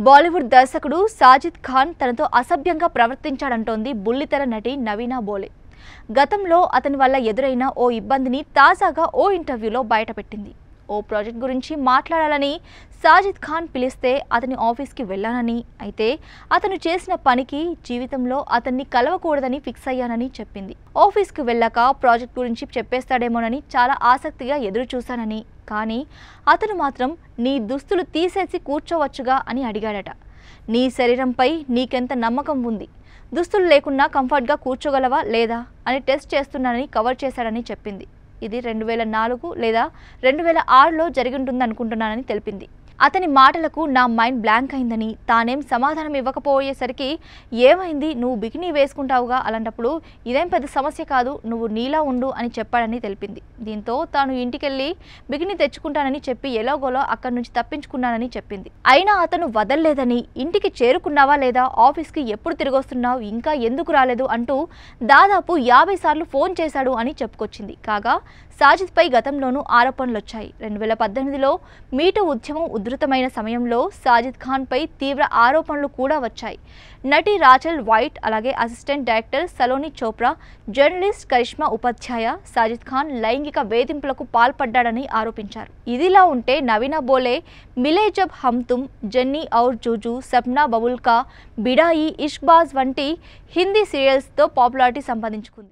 బాలీవుడ్ దర్శకుడు సాజిద్ ఖాన్ తనతో అసభ్యంగా ప్రవర్తించాడంటోంది బుల్లితెర నటి నవీనా బోలే. గతంలో అతని వల్ల ఎదురైన ఓ ఇబ్బందిని తాజాగా ఓ ఇంటర్వ్యూలో బయటపెట్టింది. ఓ ప్రాజెక్ట్ గురించి మాట్లాడాలని సాజిద్ ఖాన్ పిలిస్తే అతని ఆఫీస్కి వెళ్ళానని, అయితే అతను చేసిన పనికి జీవితంలో అతన్ని కలవకూడదని ఫిక్స్ అయ్యానని చెప్పింది. ఆఫీస్కి వెళ్ళాక ప్రాజెక్ట్ గురించి చెప్పేస్తాడేమోనని చాలా ఆసక్తిగా ఎదురు చూశానని, కానీ అతను మాత్రం నీ దుస్తులు తీసేసి కూర్చోవచ్చుగా అని అడిగాడట. నీ శరీరంపై నీకెంత నమ్మకం ఉంది, దుస్తులు లేకున్నా కంఫర్ట్గా కూర్చోగలవా లేదా అని టెస్ట్ చేస్తున్నానని కవర్ చేశాడని చెప్పింది. ఇది 2004 లేదా 2006లో జరిగింటుందనుకుంటున్నానని తెలిపింది. అతని మాటలకు నా మైండ్ బ్లాంక్ అయిందని, తానేం సమాధానం ఇవ్వకపోయేసరికి ఏమైంది, నువ్వు బికినీ వేసుకుంటావుగా, అలాంటప్పుడు ఇదేం పెద్ద సమస్య కాదు, నువ్వు నీలా ఉండు అని చెప్పాడని తెలిపింది. దీంతో తాను ఇంటికెళ్ళి బికినీ తెచ్చుకుంటానని చెప్పి ఎలాగోలో అక్కడి నుంచి తప్పించుకున్నానని చెప్పింది. అయినా అతను వదల్లేదని, ఇంటికి చేరుకున్నావా లేదా, ఆఫీస్కి ఎప్పుడు తిరిగొస్తున్నావు, ఇంకా ఎందుకు రాలేదు అంటూ దాదాపు 50 సార్లు ఫోన్ చేశాడు అని చెప్పుకొచ్చింది. కాగా సాజిద్పై గతంలోనూ ఆరోపణలొచ్చాయి. 2018లో మీటూ ఉద్యమం ఉధృతమైన సమయంలో సాజిద్ ఖాన్పై తీవ్ర ఆరోపణలు కూడా వచ్చాయి. నటి రాచెల్ వైట్, అలాగే assistant director Saloni Chopra, journalist Karishma Upadhyay Sajid Khan లైంగిక వేధింపులకు పాల్పడ్డాడని ఆరోపించారు. ఇదిలా ఉంటే నవీనా బోలే మిలే జబ్ హమ్ తుమ్, జెన్నీ ఔర్ జూజు, సప్నా బబుల్కా, బిడాయి, ఇష్క్బాజ్ వంటి హిందీ సీరియల్స్తో పాపులారిటీ సంపాదించుకుంది.